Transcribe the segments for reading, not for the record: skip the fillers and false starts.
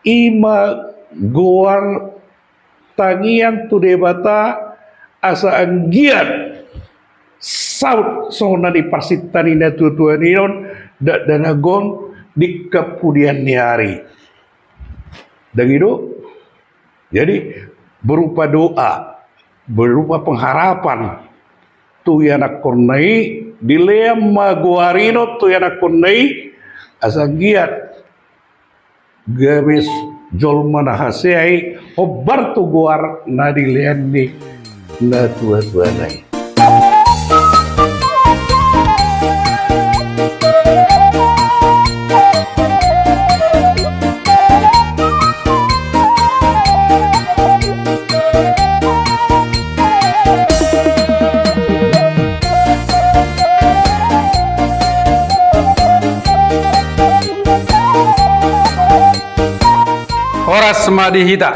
ima goar tangian tu debata asa anggian saut sona di parsitanina tuan inon dan agon di kemudian hari. Dan itu jadi berupa doa, berupa pengharapan tu yana konai dilem maguarino tu yana konai asanggiat gabis jolma na haseai obar tu guar na dileani na tua nai. Horas madihita.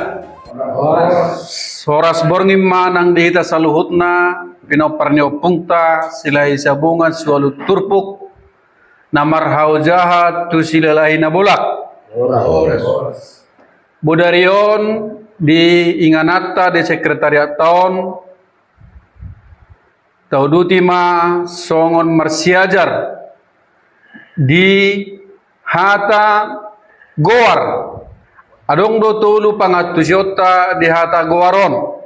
Horas borngim manang dihita saluhutna pinoparnyo pungta silai sabungan sualu turpuk namar hau jahat tu silalahi na bolak. Budarion di inganata di sekretariat tahun taudutima songon marsiajar di hata goar adong do tulu pangatusyota di hata goaron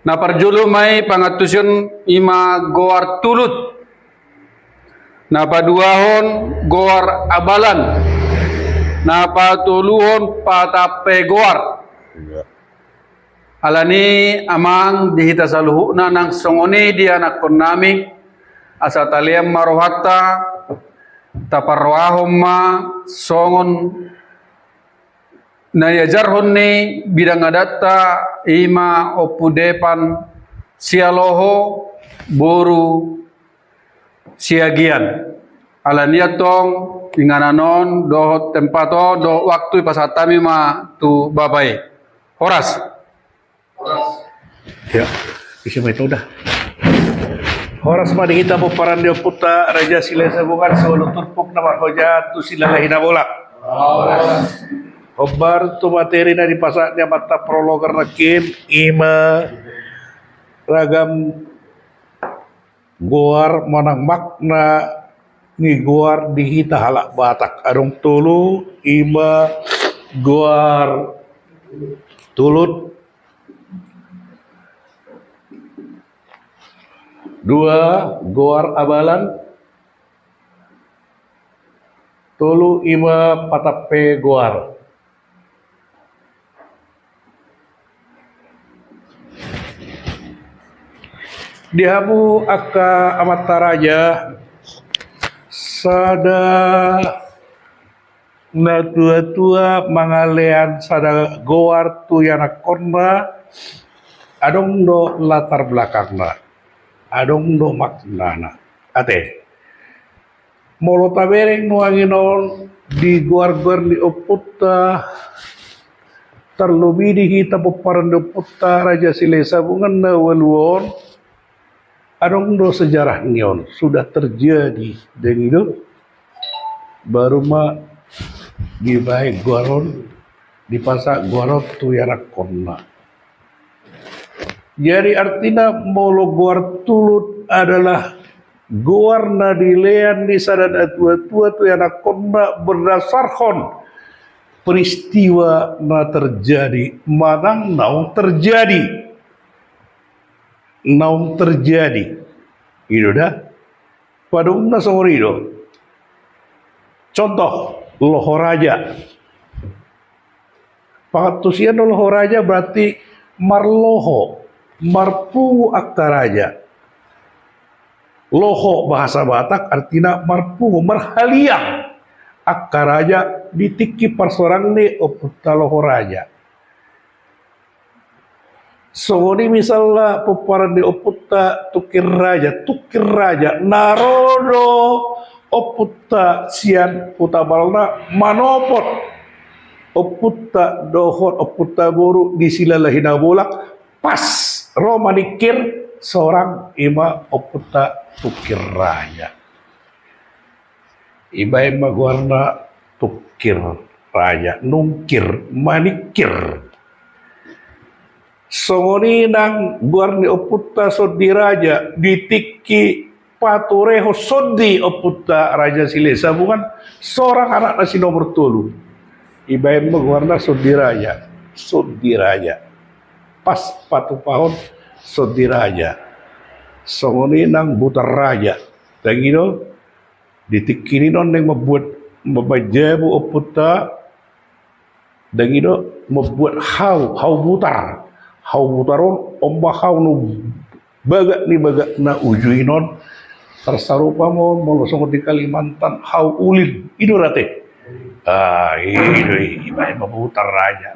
na parjulu may pangatusyon ima goar tulut na paduahon goar abalan na patuluhon patape goar alani amang dihita saluhuna nang songoni di anak nami asa taliem marohata taparwahom ma songon na yajarhon ni bidang adatta ima opudepan sialoho boru siagian alaniatong ingananon do tempato do waktu pasatami ma tu babai horas Ya, bisa mai udah. Horas ma dihita po parandio puta raja sila sabungan solo turpuk na marhoja tu sila lahina bolak. Obar tu materi na dipasaknya mata prologer nakin ima ragam goar manang makna ni goar dihita halak batak adong tulu ima goar tulut dua goar abalan tulu ima patape goar. Dihamu aka amataraja sada na tua-tua mangalean sada goar tu yana korna adong do latar belakangna adong do maknana ate molo tabereng nuanginon di goar-goar di oputta terlebih di kita peparan di oputta raja sile sabungan na waluon adong do sejarah nyon sudah terjadi dan itu baru ma di baik goaron di pasak goaron tu yana konna. Jadi artinya molo goar tulut adalah goar na dilean di sadad tua-tua tu yana konna berdasarkan peristiwa na terjadi manang naung terjadi itu dah pada umna songorido contoh Lohoraja pangatusian Lohoraja berarti marloho marpu akaraja loho bahasa Batak artinya marpu marhaliang akaraja ditiki parsorang ni oputta Lohoraja. So ini misalnya peparan di oputta tukir raja narodo oputta sian utabalna manopot oputta dohot oputta boru di sila lahina bolak pas Roma dikir seorang ima oputta tukir raja iba ima guarna tukir raja nungkir manikir songoni nang guarni oputta soddi raja ditiki patureho soddi oputta raja silesa bukan seorang anak nasi nomor tulu ibaen guarna soddi raja pas patu pahon soddi raja songoni nang butar raja tagino ditikini non yang membajabu oputta dagino membuat hau butaron omba hau nu baga na ujuinon tersarupa mo molosong di Kalimantan hau ulin itu rate itu ibae mabutar raja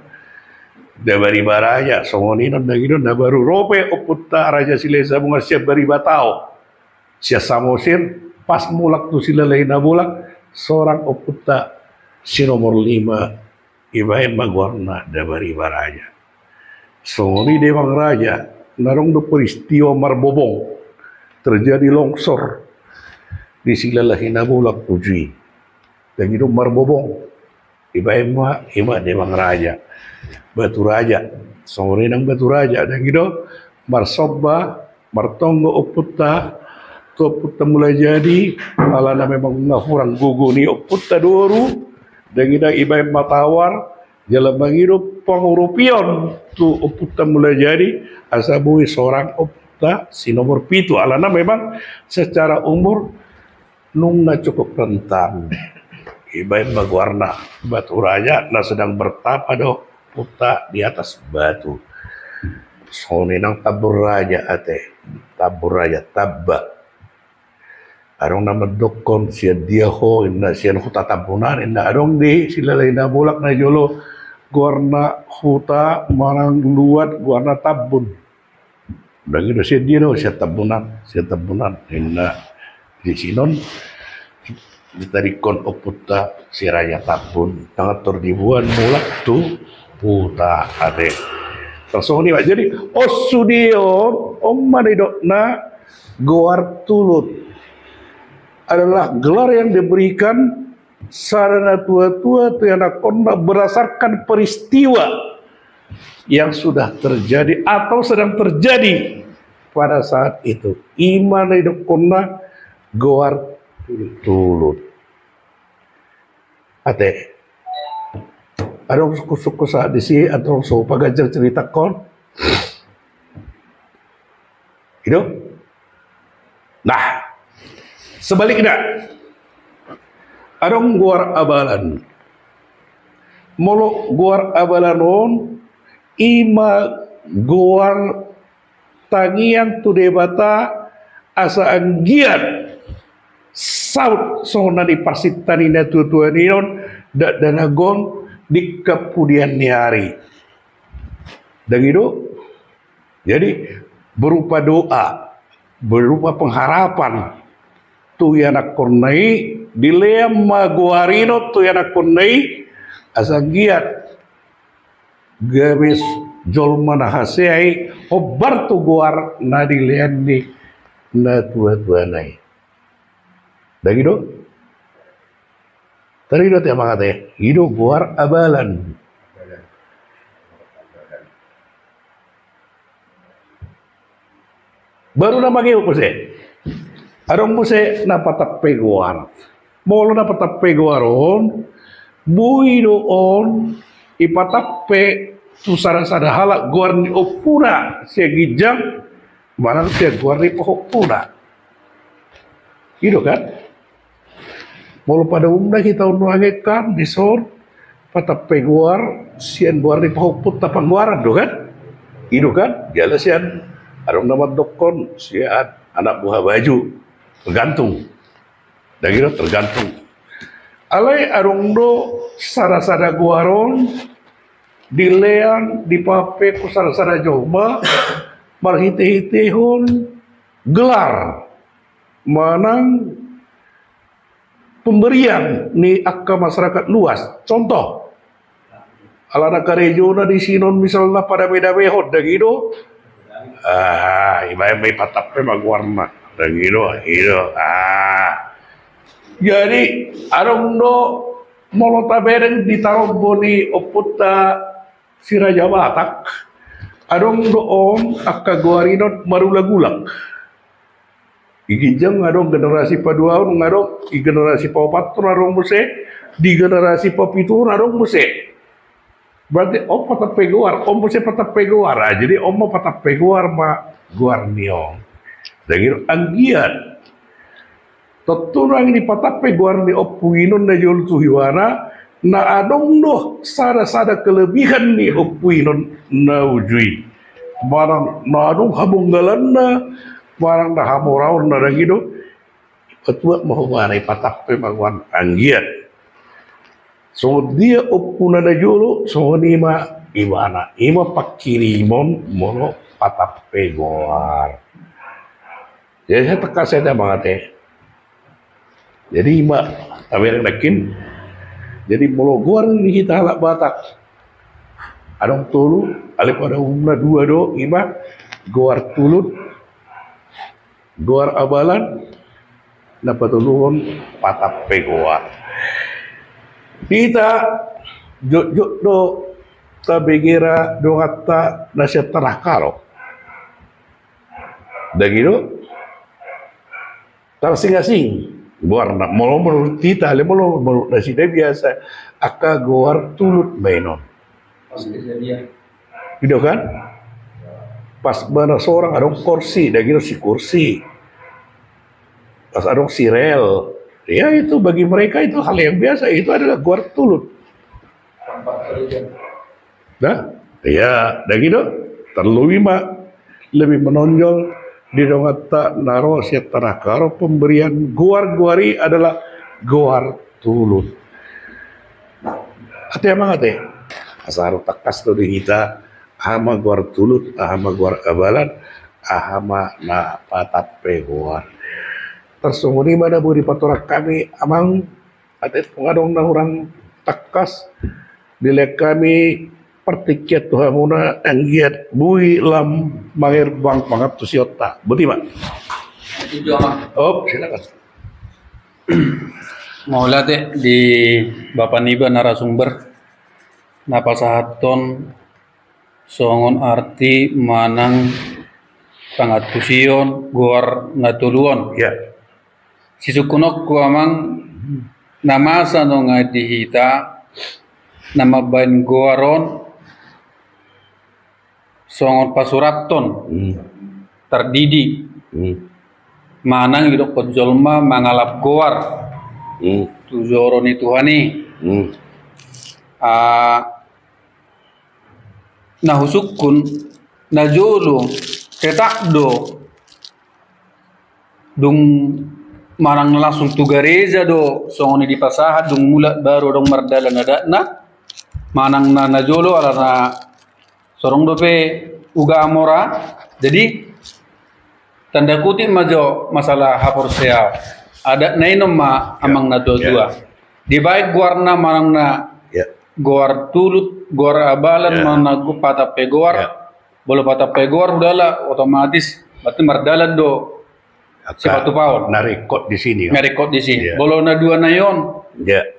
dabari baraja songoninon dagino na baru rope oputta raja silesa bunga siap bari batao sia samosir pas mulak tu sila lain mulak seorang oputta si nomor 5 ibae magwarna dabari baraja songoni dewang raja narong do peristiwa marbobong terjadi longsor di sila lain mulak tujui dan itu marbobong ibae ima dewang raja batu raja songoni nang batu raja dan itu marsobba martonggo oputta oputta mulai jadi alana memang ngafurang guguni oputta doru dan ida ibae matawar jalan menghidup pengurupion tu oputta mulai jadi asabui seorang oputta si nomor 7 alana memang secara umur nungna cukup rentan ibae magwarna batu raja na sedang bertapa do oputta di atas batu sone nang tabur raja tabba arong na madokon siya diaho inna siya huta tabunan inna arong di sila lain na bulak na jolo guarna huta marang luat guarna tabun dan itu siya diaho siya tabunan inna di sinon ditarikon oputta si raja tabun tangator dibuan mulak tu huta ade langsung ini jadi osudio manidok na goar tulut adalah gelar yang diberikan sarana tua-tua tiada kona berdasarkan peristiwa yang sudah terjadi atau sedang terjadi pada saat itu. Iman hidup kona goar tulut. Ate, ada suku-suku saat di sini atau so pagajar cerita kon. Itu. Nah, sebaliknya, arong guar abalan, molo guar abalanon, ima guar tangian tu debata asa anggian saut sona di pasitani na tutuan inon danagon di kemudian hari. Dan itu, jadi berupa doa, berupa pengharapan. Tu yana kornai dileam maguarino tu yana kornai asagiat gamis jolma nahasei obar tu guar na dileam di na tua nai dagido tarido te mangate hido guar abalan baru nama kau kuse arong muse napatape guar. Molo napatape guaron, bui doon ipatape tu sarang-sarang halak guar ni opuna siya gijang manang siya guar ni pohopuna. Gitu kan? Molo pada umumnya kita unuangekan di sor patape guar sian guar ni pohoput tapang guaran do kan? Gitu kan? Jala sian arong nama dokon sian anak buah baju tergantung dan itu tergantung alai arungdo sara-sara guaron dileang dipape ku sara-sara joma marhite-hitehon gelar manang pemberian ni akka masyarakat luas contoh alana karejona di sinon misalnya pada beda-behod dan itu ibai patape magwarna dan gitu, jadi arong do molo tabereng ditaruh boni oputa si Raja Batak adong doon akka guarinot marula-gulak igijang adong generasi paduaon ngadong i generasi paopat adong muse di generasi papitu adong muse berarti om patap peguar om muse patap peguar jadi om mau patap peguar ma guar niong daging anggian Teturang ini patape guar ni opuinon na yul tuhiwana na adong doh sada kelebihan ni opuinon na ujui barang na adong habunggalan na barang na hamoraw na rangido patua mahuwana patape magwan anggian so dia opuna na yulu so nima iwana ima pakirimon mono patape guar jadi saya tekas saya banget jadi mak tawer nakin jadi molo guar ni kita halak Batak adong tulu ale pada umna dua do ima guar tulut guar abalan na patulungon patape guar kita jok do tabegera do hatta nasya tarakaro dagiro tarsingasing guar nak molo menurut kita le molo menurut nasi dia biasa aka guar tulut mainon gitu kan pas mana seorang adong kursi dah kira si kursi pas adong si rel ya itu bagi mereka itu hal yang biasa itu adalah guar tulut dah ya dah gitu terlalu lebih menonjol di dongata naro siatara karo pemberian guar-guari adalah guar tulut. Ate emang ate asar takas to di kita ahama guar tulut ahama guar abalan ahama na patape guar. Tersunguni mana buri patorak kami amang ate pengadong na orang takas dilek kami pertiket tuhamuna anggiat bui lam mangir bang pangat tusiota betul pak? Oh silakan. Maulah teh di Bapak Niba narasumber napasahaton songon arti manang pangat tusion guar natuluon Ya. Sisukunok ko amang namasa no nga dihita nama bain guaron songon pasuraton terdidi manang idok pejolma mangalap goar tujoron itu hani nah husukun najolo ketakdo dung marang langsung tugareza do songon di pasahat dung mulat baru dong mardalan adatna manang na najolo alana sorong dope uga amora jadi tanda kutip majo masalah hapor sea ada nainom ma amang na dua di baik guarna marang na guar tulut guar abalan mana gu patape guar bolo patape guar udahlah otomatis berarti mardalan do sepatu paon Narekod di sini bolo na dua nayon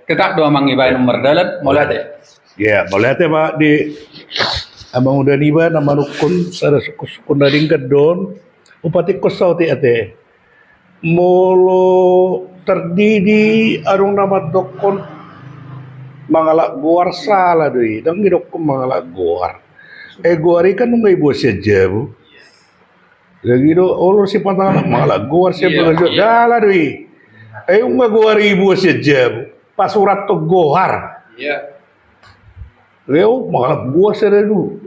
ketak do amang ibain mardalan mulai deh boleh teh pak di Abang udah niba nama rukun sada suku na ringkat don upati kosau ti ate molo terdidi arung nama dokon mangalak guar salah doi dang dokon mangalak guar guar ikan nunggu ibu saja bu lagi do olor si patang mangalak guar siapa lagi dalah doi nggak guar ibu saja bu pasurat to gohar Leo malah gua seredu.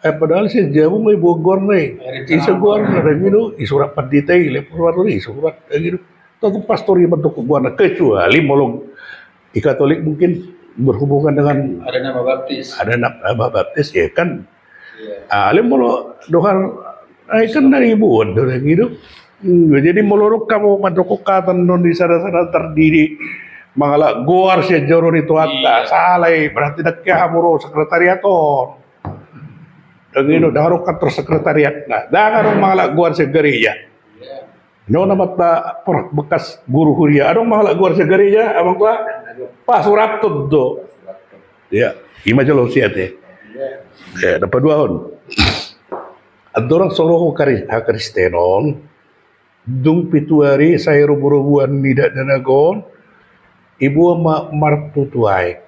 Padahal si jamu may bogor na isa gua na gitu, isurat panditay, lepor isurat gitu. Tapi pastor yang bentuk gua na kecuali molong Katolik mungkin berhubungan dengan ada nama baptis. Ada nama baptis ya kan. Alim molo dohar kan dari buat gitu. Jadi molorok kamu madrokokatan non di sana-sana terdiri mangala guar siya joro itu atta salay berarti dakya hamuro sekretariaton dagino daro kantor sekretariat na dagano mangala guar siya gereja No nama ta bekas guru kuliah. Adong mahala guar sa gereja abang tua pas surat do. Ya, ima jalo siate. Ya, dapat 2 tahun. Adorang soroho Kristenon, dung pituari saya ruburubuan nidak danagon, ibu ma martutuai.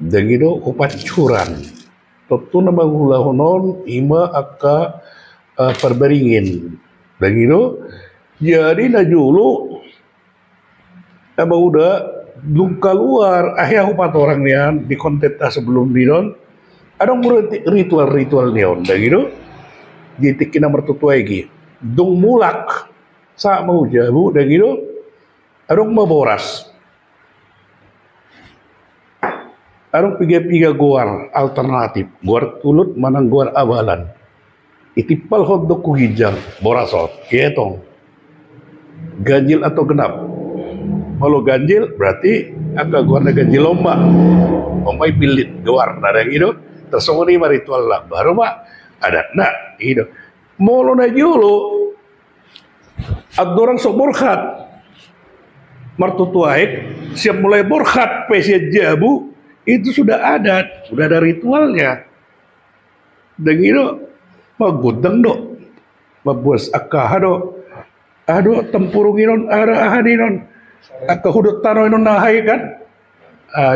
Dan itu upat curan. Tentu nama gula honon ima aka perberingin. Dan itu jadi najulu abang udah dung keluar akhirnya upat orang nian di kontenta sebelum dinon. Ada ritual-ritual nion. Dan itu jadi kena mertutuai lagi. Dung mulak sa mau jabu dan itu adong maboras. Adong piga-piga guar alternatif, guar tulut manang guar abalan. Itipal hotdog ku hijau, borasot, ketong. Ganjil atau genap. Kalau ganjil berarti agak guar na ganjil lomba. Lomba pilit guar na yang itu tersongoni ritual lah. Baru mak ada nah itu. Molo na julu adorang sok borkhat. Martutuaik siap mulai borkhat pesia jabu itu sudah ada ritualnya. Dan itu magudang do, mabuas akahado, ado tempurunginon ahadinon, akahudot tanoinon nahay kan,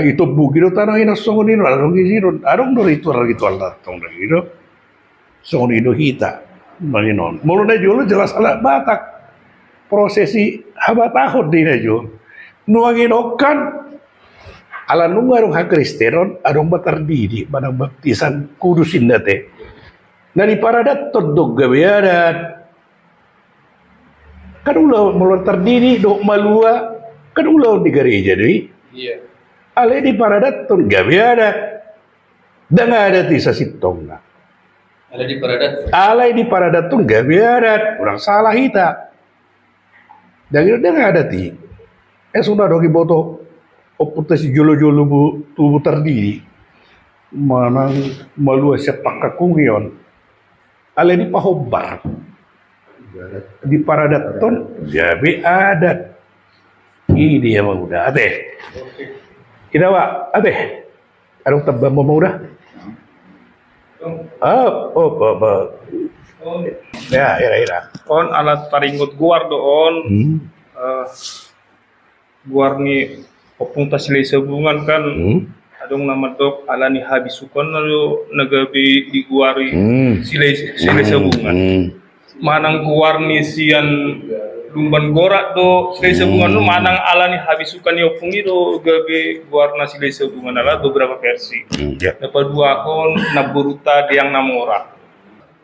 itu bugino tanoinon songoninon, adong gisinon, adong do ritual na tong itu, songoninon hita, maninon. Mulu na julo jelas alat Batak, prosesi habatahod di na julo, nuanginokan. Ala nungarong Kristenon adong batardidi manang baptisan kudusin nate. Nani paradat todog gabiadat. Kan ulah mulai terdiri do malua kan ulah di gereja deui. Iya. Ale di paradat ton gabiadat. Dan ada tisa sitongna. Ale di paradat ton gabiadat. Urang salah hita. Dan itu dia ada ti. Sudah dogi boto oputa si jolo-jolo tubuh terdiri. Manang malua sepak kakungion. Ale di pahobar di paradaton jabe adat ini dia mau udah ate kita wa ate adong tabam mau udah ya on alat taringot guar do on guar ni opung tasilai sabungan kan adong nama dok alani habisukan lalu nagabi di guari silai sabungan manang guar ni sian lumban gorak do silai sabungan lu manang alani habisukan ni opung itu gabi guar na silai sabungan ala beberapa versi dapat 2 kon naburuta diang namora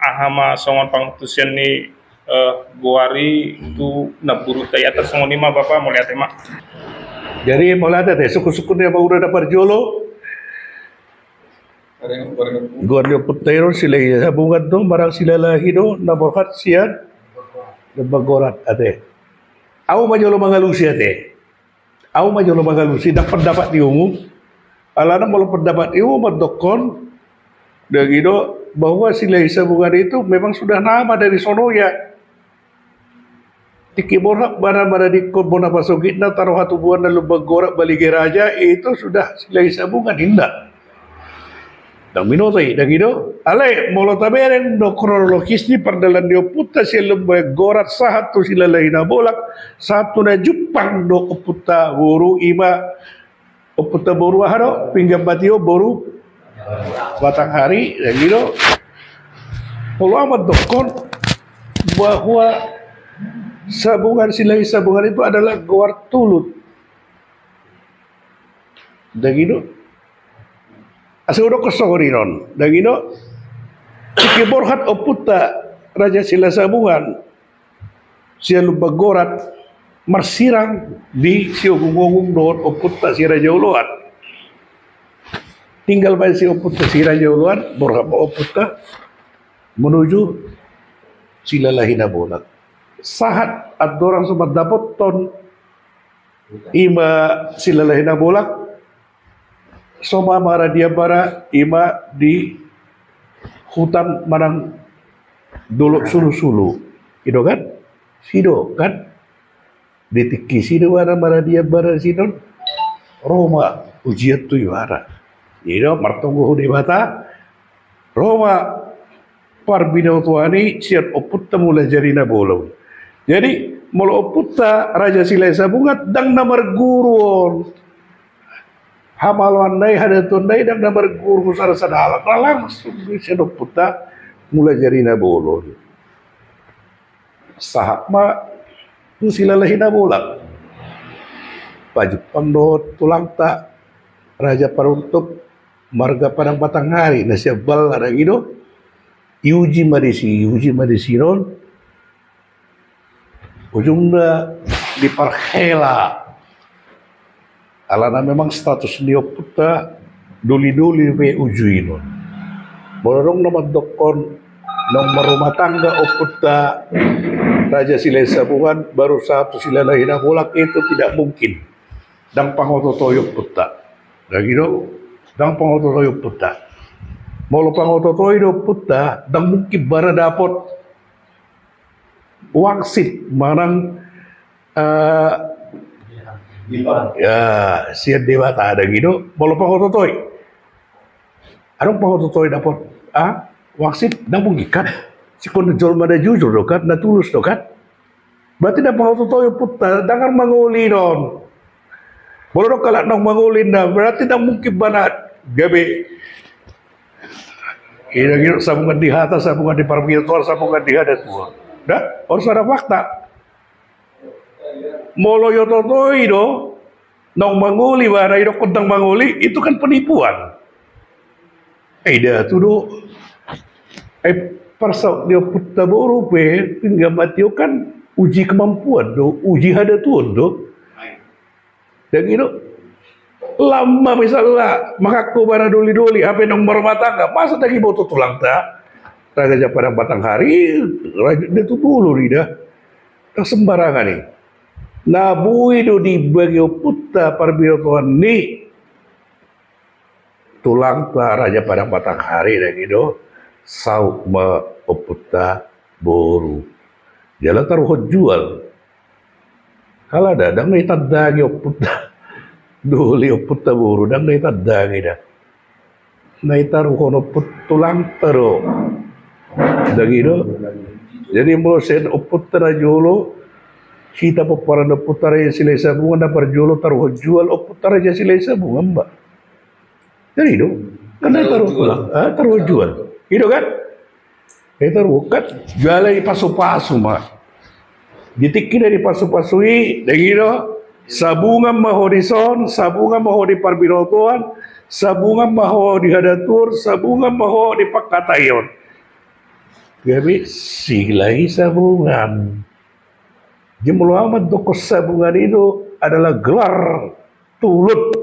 ahama songon pangutusian ni guari itu naburuta ya atas songon 5 bapak mau lihat emak. Jadi mulai ada deh suku-suku dia mau udah dapat jolo. Guardia putero sila sabungan tu barang sila lahi do naborkat sian nabagorat ate. Au majolo mangalusi ate. Au majolo mangalusi dapat diumum. Alana mau pendapat iu madokon dan gitu bahwa sila sabungan itu memang sudah nama dari sono ya. Tiki borak bara di kebun apa sogitna taruh hatu buan dan lubang gorak balik raja itu sudah silai sabungan indah. Dan minotoi dan itu, alai molo taberen do kronologis ni perdalan dio puta si lubang gorak satu sila lain bolak satu na Jepang do puta boru ima puta boru haro pinggam batio boru batang hari dan itu. Kalau amat dokon bahwa silai sabungan itu adalah guar tulut. Dan gitu, asal udah kesoriron. Dan gitu, Ciki Borhat oputa Raja Sila Sabungan, siya lubagorat marsirang di siogungongong doon oputa si Raja Uluan. Tinggal pa si oputa si Raja Uluan, Borhat oputa menuju Sila Lahinabolat. Sahat at dorang sumat dapat ton ima sila lahina bolak soma mara dia bara ima di hutan manang dolok sulu-sulu itu kan Sido kan ditiki sido mana dia bara sidon Roma ujiat tu yuara. Ino martunggu di bata Roma parbino tuani siat oputta mula jarina bolong. Jadi mula oputta Raja Silai Sabungat dang namar guruon. Hamaluan nai hadatun nai dang namar guru sara sadala. Langsung siat oputta mula jarina bolong. Sahak ma tu silalahina bolang. Pajak pandot tulang tak Raja Paruntuk marga Padang Batanghari na siya bal ada gitu Yuji Madisi non ujungnya diparhela alana memang status dia puta duli be ujui non bolong nama dokon nomor rumah tangga oputta Raja Silai Sabungan baru satu silalahina bolak itu tidak mungkin dan pangoto toyok putta dah gitu dan pangoto toyok putta mau pangoto toyok putta dan mungkin bara dapat wangsit manang ya siap dewata ada gitu mau pangoto toy adong pangoto toy dapat wangsit dan mungkin kan si kondjol mada jujur dokat na tulus dokat berarti dah pangoto toyok putta dangar manguli non. Kalau kalau nak mangulin dah berarti dah mungkin banat gabe. Kira-kira sambungan di atas, sambungan di parvirtual, sambungan di hadat tua. Dah, harus ada fakta. Molo yo totoi do, nong manguli bara ido kodang manguli itu kan penipuan. Dah tu do. Persau dia putta boru pe, tinggal mati kan uji kemampuan do, uji hadat tuan do. Dan itu lama misalnya makaku bara doli apa nong rumah tangga masa lagi boto tulang tak Raja Padang Batanghari dia tu dulu dah tak sembarangan ni nabu itu dibagi putta parbiro tuan ni tulang tak Raja Padang Batanghari dan itu sauk ma oputta boru jalan taruh jual. Kalau ada, dang na itadagi oputta. Duli oputta buru, dang na itadagi dah. Na itaru kono tulang taro. Dagi do. Jadi mula sen oputta na jolo, kita paparan oputta Raja Silai Sabungan na parjolo taruh jual oputta Raja Silai Sabungan mbak. Jadi do, kan na taruh tulang, taruh jual. Itu kan? Taruh kan, jualai pasu-pasu mbak. Ditiki dari pasu-pasui, dagino, sabungan maho di son, sabungan maho di parbirotuan, sabungan maho di hadatur, sabungan maho di pakatayon. Gabi silai sabungan. Jumlah amat dokos sabungan itu adalah gelar tulut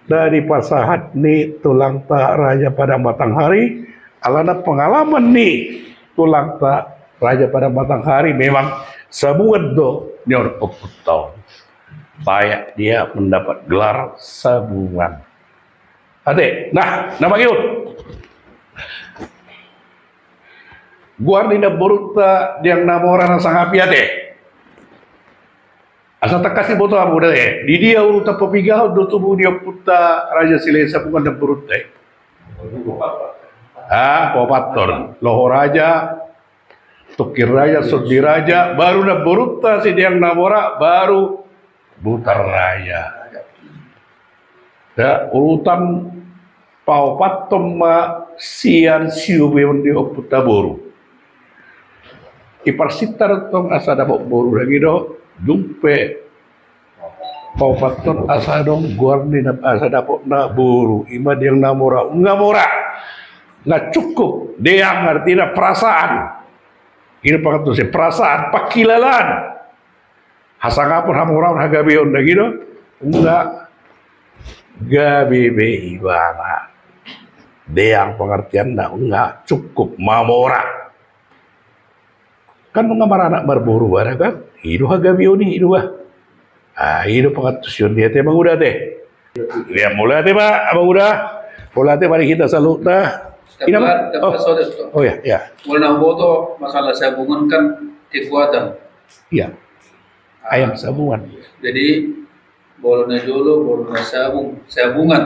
dari pasahat ni tulang tak Raja Padang Batanghari, alana pengalaman ni tulang tak Raja Padang Batanghari memang sabungan do nyor oputta. Bayak dia mendapat gelar sabungan. Ate, nah, nama yun. Guardi na boruta diang namora na sangapi ate. Asa takasi boto amu deh. Di dia uruta pepigao do tubuh dia putta Raja Silai Sabungan na boruta. Popator. Loho Raja Tukir Raja, Sudi Raja, baru na boruta si diang namora, baru Butar Raja. Ya, urutan paupatom ma sian siu beon di oputta boru. Iparsitar tong asa dapat boru lagi do, jumpe paupaton asa dong guardi na asa dapat na boru. Ima diang namora, ngamora, nggak cukup. Diang artinya perasaan. Ini pakai tuh perasaan, pakilalan. Hasangapun hamuran hagabion dah gitu, enggak gabi ibana. Deang pengertian dah enggak cukup mamora. Kan mengamar anak berburu barang kan, hidup hagabion ni hidup bah. Hidup pengatusion dia teh bang udah teh. Lihat mulai teh pak, abang udah. Mulai teh mari kita salut dah. Dapat Oh ya, ya. Wala boto masalah sabungan kan kekuatan. Iya. Ayam sabungan. Jadi bolona jolo, bolona sabungan.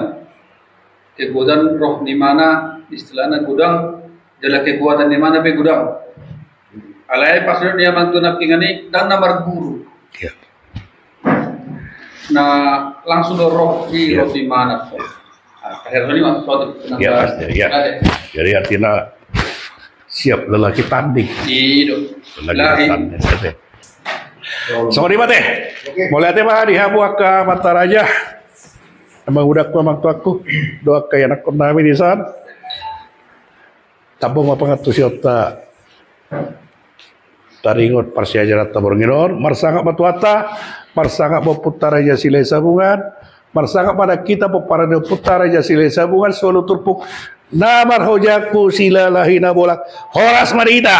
Kekuatan roh di mana istilahnya gudang, jala kekuatan di mana be gudang. Alai pasal dia mantu napkingani dan namar guru. Iya. Nah langsung roh di Iya. roh di mana. Akhirnya ini mas suatu. Iya, pasti, iya. Jadi artinya siap lelaki tanding. Hidup. Lelaki tanding. Oke. So di mate. Boleh ate mah dihabu ka mata raja. Emang udah ku mang tuaku. Doa kaya anak nami di san. Tabung apa ngatu siota. Taringot parsiajarat tabornginon. Marsangka batuata. Marsangka peputar raja silai sabungan. Marsangka pada kita peparan putar raja silai sabungan. Solo turpuk. Namar hojaku sila lahina bolak. Horas marita.